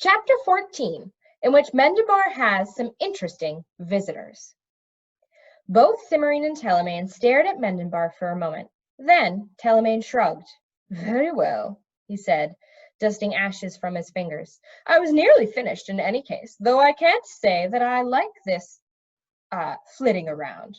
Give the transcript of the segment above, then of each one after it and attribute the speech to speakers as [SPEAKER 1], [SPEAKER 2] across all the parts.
[SPEAKER 1] Chapter 14, in which Mendabar has some interesting visitors. Both Cimmerian and Telemaine stared at Mendabar for a moment. Then Telemaine shrugged. Very well, he said, dusting ashes from his fingers. I was nearly finished in any case, though I can't say that I like this flitting around.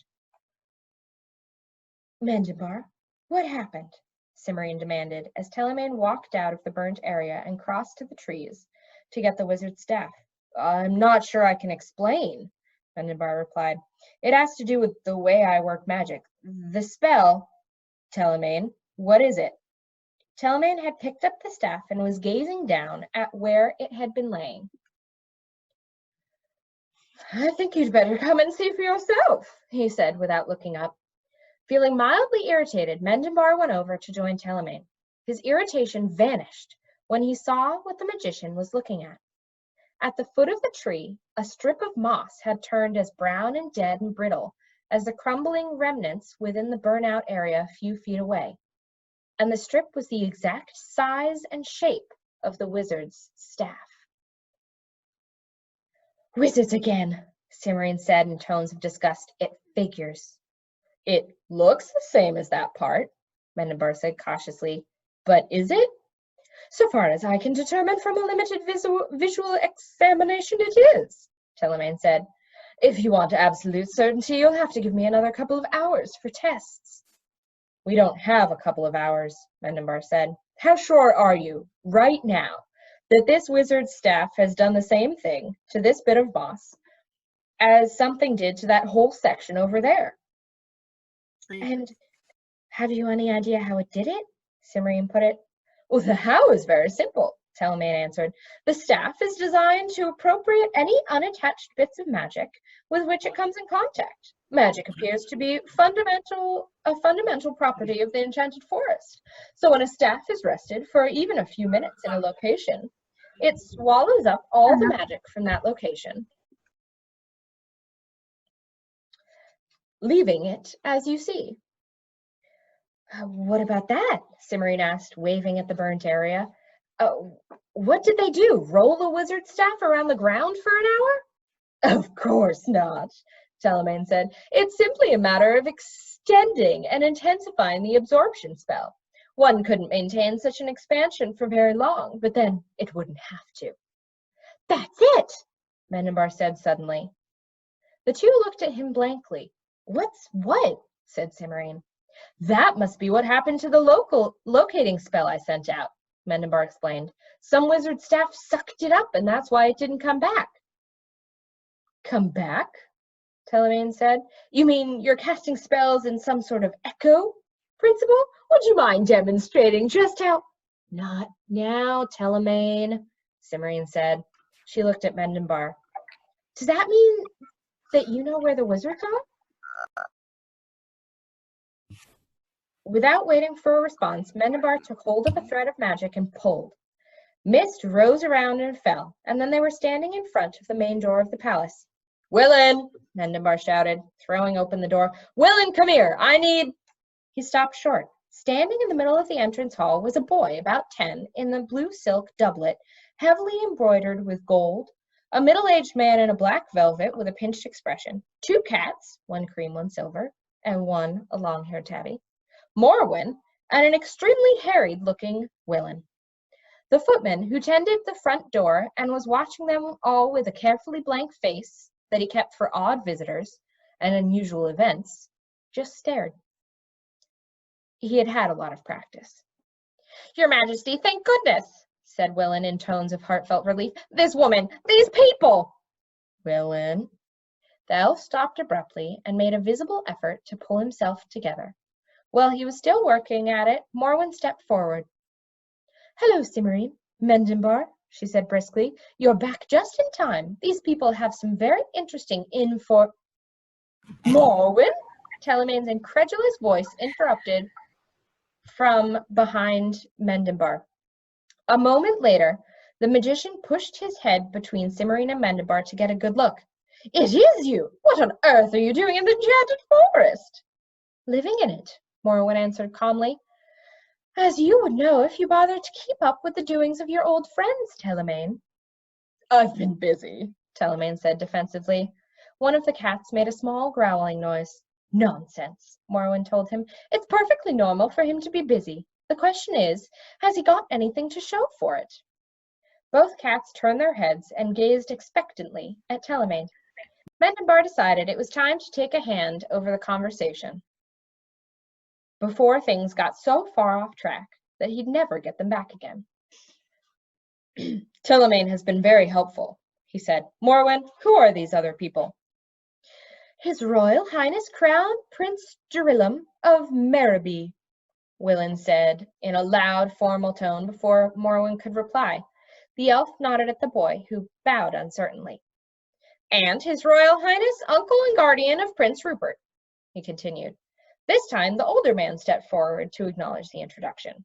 [SPEAKER 1] Mendabar, what happened? Cimmerian demanded, as Telemaine walked out of the burnt area and crossed to the trees to get the wizard's staff. I'm not sure I can explain, Mendabar replied. It has to do with the way I work magic. The spell, Telemaine, what is it? Telemaine had picked up the staff and was gazing down at where it had been laying. I think you'd better come and see for yourself, he said without looking up. Feeling mildly irritated, Mendabar went over to join Telemaine. His irritation vanished when he saw what the magician was looking at. At the foot of the tree, a strip of moss had turned as brown and dead and brittle as the crumbling remnants within the burnout area a few feet away, and the strip was the exact size and shape of the wizard's staff. Wizards again, Cimmerian said in tones of disgust. It figures. It looks the same as that part, Mendabar said cautiously, but is it? So far as I can determine from a limited visual examination, it is, Telemaine said. If you want absolute certainty, you'll have to give me another couple of hours for tests. We don't have a couple of hours, Mendabar said. How sure are you, right now, that this wizard's staff has done the same thing to this bit of moss as something did to that whole section over there? And have you any idea how it did it? Cimmerian put it. Well, the how is very simple, Telemaine answered. The staff is designed to appropriate any unattached bits of magic with which it comes in contact. Magic appears to be a fundamental property of the enchanted forest. So when a staff is rested for even a few minutes in a location, it swallows up all the magic from that location, leaving it as you see. What about that? Cimmerian asked, waving at the burnt area. What did they do? Roll the wizard staff around the ground for an hour? Of course not, Telemaine said. It's simply a matter of extending and intensifying the absorption spell. One couldn't maintain such an expansion for very long, but then it wouldn't have to. That's it, Mendabar said suddenly. The two looked at him blankly. What's what? Said Cimmerian. That must be what happened to the locating spell I sent out, Mendabar explained. Some wizard staff sucked it up, and that's why it didn't come back. Come back? Telemaine said. You mean you're casting spells in some sort of echo principle? Would you mind demonstrating just how... Not now, Telemaine, Cimmerian said. She looked at Mendabar. Does that mean that you know where the wizards are? Without waiting for a response, Mendabar took hold of a thread of magic and pulled. Mist rose around and fell, and then they were standing in front of the main door of the palace. Willin, Mendabar shouted, throwing open the door. Willin, come here. I need... He stopped short. Standing in the middle of the entrance hall was a boy about 10 in the blue silk doublet, heavily embroidered with gold, a middle-aged man in a black velvet with a pinched expression, two cats, one cream, one silver, and one a long-haired tabby, Morwen, and an extremely harried-looking Willin. The footman, who tended the front door and was watching them all with a carefully blank face that he kept for odd visitors and unusual events, just stared. He had had a lot of practice. Your Majesty, thank goodness, said Willin in tones of heartfelt relief. This woman, these people! Willin. The elf stopped abruptly and made a visible effort to pull himself together. While he was still working at it, Morwen stepped forward. Hello, Cimmerian. Mendabar, she said briskly. You're back just in time. These people have some very interesting info... Morwen? Telemaine's incredulous voice interrupted from behind Mendabar. A moment later, the magician pushed his head between Cimmerian and Mendabar to get a good look. It is you! What on earth are you doing in the enchanted forest? Living in it, Morwen answered calmly. As you would know if you bothered to keep up with the doings of your old friends, Telemaine. I've been busy, Telemaine said defensively. One of the cats made a small growling noise. Nonsense, Morwen told him. It's perfectly normal for him to be busy. The question is, has he got anything to show for it? Both cats turned their heads and gazed expectantly at Telemaine. Mendenbar decided it was time to take a hand over the conversation before things got so far off track that he'd never get them back again. Telemaine has been very helpful, he said. Morwen, who are these other people? His Royal Highness Crown Prince Jerillam of Merreby, Willin said in a loud, formal tone before Morwen could reply. The elf nodded at the boy, who bowed uncertainly. And His Royal Highness, Uncle and Guardian of Prince Rupert, he continued. This time the older man stepped forward to acknowledge the introduction.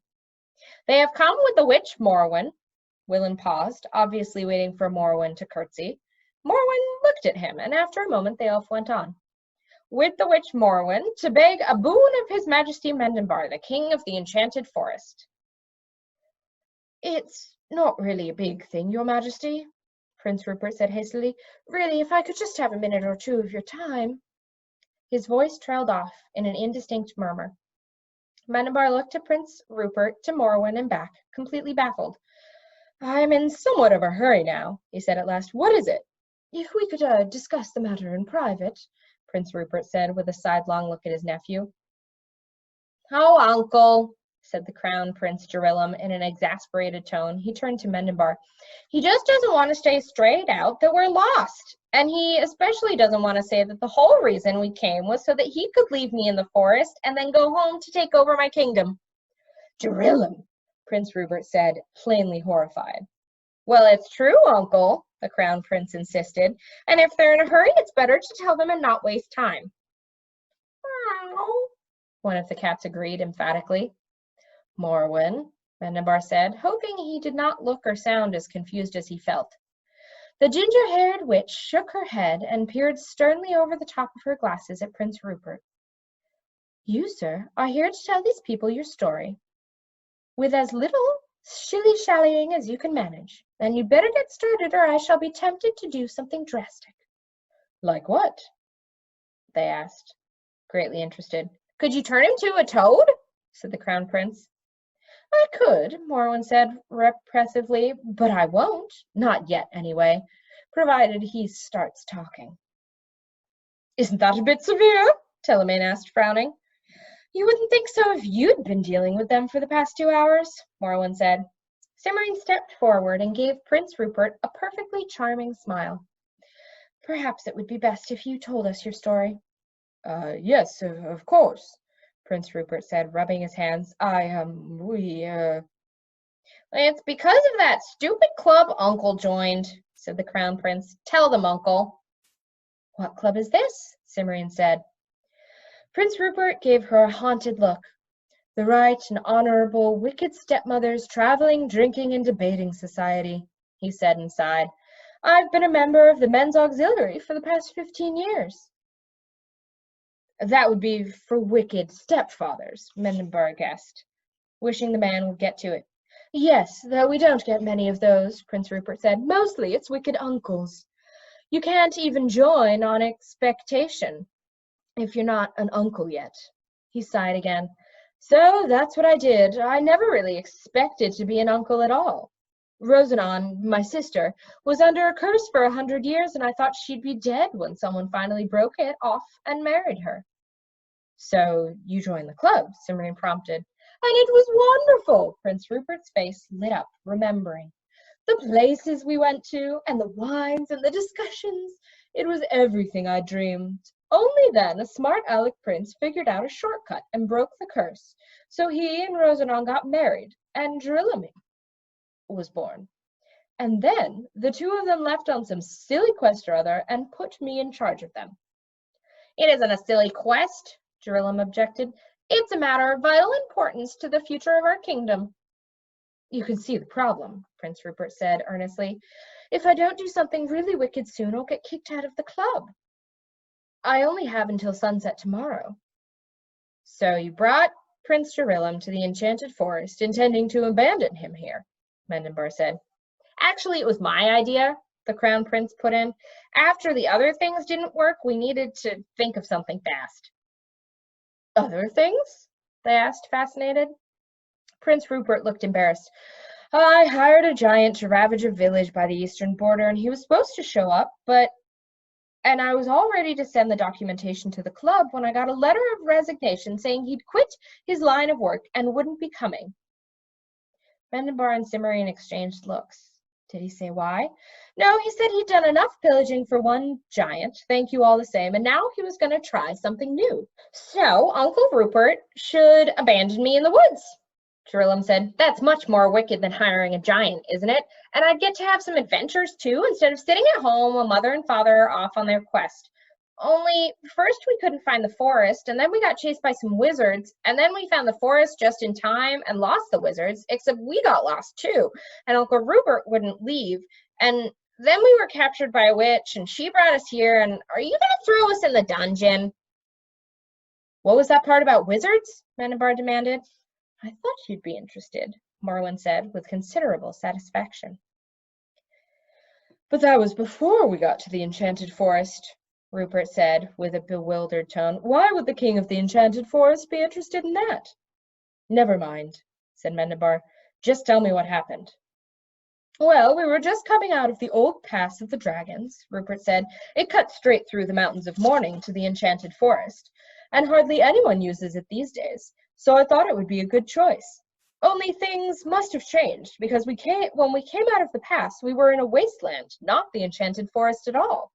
[SPEAKER 1] They have come with the witch Morwen. Willin paused, obviously waiting for Morwen to curtsy. Morwen looked at him, and after a moment the elf went on. With the witch Morwen, to beg a boon of His Majesty Mendenbar, the King of the Enchanted Forest. It's not really a big thing, Your Majesty, Prince Rupert said hastily. Really, if I could just have a minute or two of your time. His voice trailed off in an indistinct murmur. Mendenbar looked to Prince Rupert, to Morwen, and back, completely baffled. I'm in somewhat of a hurry now, he said at last. What is it? If we could discuss the matter in private, Prince Rupert said with a sidelong look at his nephew. Oh, Uncle, said the Crown Prince Jerillam in an exasperated tone. He turned to Mendenbar. He just doesn't want to say straight out that we're lost. And he especially doesn't want to say that the whole reason we came was so that he could leave me in the forest and then go home to take over my kingdom. Jerillam, Prince Rupert said, plainly horrified. Well, it's true, Uncle, the Crown Prince insisted, and if they're in a hurry, it's better to tell them and not waste time. Meow, one of the cats agreed emphatically. Morwen, Mendenbar said, hoping he did not look or sound as confused as he felt. The ginger-haired witch shook her head and peered sternly over the top of her glasses at Prince Rupert. You, sir, are here to tell these people your story. With as little shilly-shallying as you can manage. Then you'd better get started or I shall be tempted to do something drastic. Like what? They asked, greatly interested. Could you turn him to a toad? Said the Crown Prince. I could, Morwen said repressively, but I won't, not yet anyway, provided he starts talking. Isn't that a bit severe? Telemaine asked, frowning. You wouldn't think so if you'd been dealing with them for the past 2 hours, Morwen said. Cimmerian stepped forward and gave Prince Rupert a perfectly charming smile. Perhaps it would be best if you told us your story. Yes, of course, Prince Rupert said, rubbing his hands. It's because of that stupid club Uncle joined, said the Crown Prince. Tell them, Uncle. What club is this? Cimmerian said. Prince Rupert gave her a haunted look. The Right and Honorable Wicked Stepmother's Traveling, Drinking, and Debating Society, he said and sighed. I've been a member of the Men's Auxiliary for the past 15 years. That would be for wicked stepfathers, Mendenbar guessed, wishing the man would get to it. Yes, though we don't get many of those, Prince Rupert said. Mostly it's wicked uncles. You can't even join on expectation if you're not an uncle yet. He sighed again. So that's what I did. I never really expected to be an uncle at all. Rosanon, my sister, was under a curse for 100 years, and I thought she'd be dead when someone finally broke it off and married her. So you joined the club, Cimmerian prompted. And it was wonderful. Prince Rupert's face lit up, remembering. The places we went to, and the wines, and the discussions. It was everything I dreamed. Only then a smart aleck prince figured out a shortcut and broke the curse. So he and Rosanon got married, and Jerillam was born. And then the two of them left on some silly quest or other and put me in charge of them. It isn't a silly quest, Jerillam objected. It's a matter of vital importance to the future of our kingdom. You can see the problem, Prince Rupert said earnestly. If I don't do something really wicked soon, I'll get kicked out of the club. I only have until sunset tomorrow. So you brought Prince Jerillam to the Enchanted Forest, intending to abandon him here, Mendenbar said. Actually, it was my idea, the Crown Prince put in. After the other things didn't work, we needed to think of something fast. Other things? They asked, fascinated. Prince Rupert looked embarrassed. I hired a giant to ravage a village by the eastern border, and he was supposed to show up, and I was all ready to send the documentation to the club when I got a letter of resignation saying he'd quit his line of work and wouldn't be coming. Mendenbar and Cimmerian exchanged looks. Did he say why? No, he said he'd done enough pillaging for one giant, thank you all the same, and now he was going to try something new. So Uncle Rupert should abandon me in the woods. Jerillam said, that's much more wicked than hiring a giant, isn't it? And I'd get to have some adventures too, instead of sitting at home while Mother and Father are off on their quest. Only, first we couldn't find the forest, and then we got chased by some wizards, and then we found the forest just in time and lost the wizards, except we got lost too, and Uncle Rupert wouldn't leave, and then we were captured by a witch, and she brought us here, and are you going to throw us in the dungeon? What was that part about wizards? Mendenbar demanded. I thought you'd be interested, Morwen said with considerable satisfaction. But that was before we got to the enchanted forest, Rupert said with a bewildered tone. Why would the king of the enchanted forest be interested in that? Never mind, said Mendenbar. Just tell me what happened. Well, we were just coming out of the old pass of the dragons, Rupert said. It cuts straight through the mountains of morning to the enchanted forest, and hardly anyone uses it these days. So I thought it would be a good choice. Only things must have changed, because when we came out of the pass, we were in a wasteland, not the enchanted forest at all.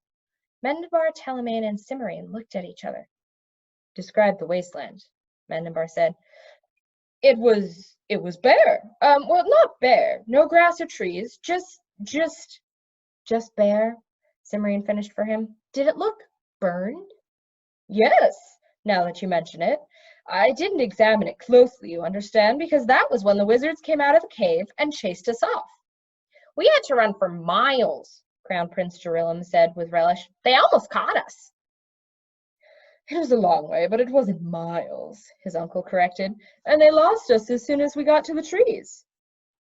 [SPEAKER 1] Mendenbar, Telemaine, and Cimmerian looked at each other. Describe the wasteland, Mendenbar said. It was bare. Well, not bare. No grass or trees. Just bare, Cimmerian finished for him. Did it look burned? Yes, now that you mention it. I didn't examine it closely, you understand, because that was when the wizards came out of the cave and chased us off. We had to run for miles, Crown Prince Jerillam said with relish. They almost caught us. It was a long way, but it wasn't miles, his uncle corrected, and they lost us as soon as we got to the trees.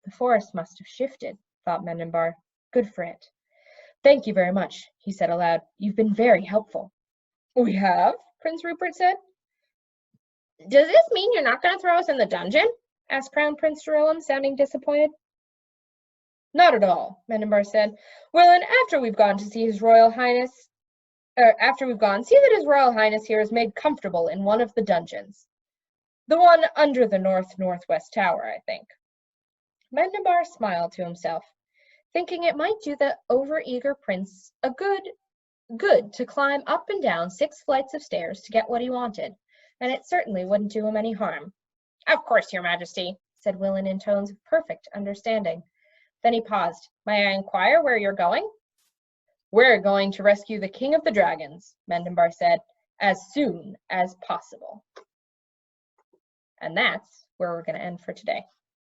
[SPEAKER 1] The forest must have shifted, thought Mendenbar. Good for it. Thank you very much, he said aloud. You've been very helpful. We have? Prince Rupert said. Does this mean you're not going to throw us in the dungeon? Asked Crown Prince Jerillam, sounding disappointed. Not at all, Mendenbar said. Well, and after we've gone to see His Royal Highness, see that His Royal Highness here is made comfortable in one of the dungeons. The one under the northwest tower, I think. Mendenbar smiled to himself, thinking it might do the overeager prince a good to climb up and down 6 flights of stairs to get what he wanted, and it certainly wouldn't do him any harm. Of course, Your Majesty, said Willin in tones of perfect understanding. Then he paused. May I inquire where you're going? We're going to rescue the King of the Dragons, Mendenbar said, as soon as possible. And that's where we're going to end for today.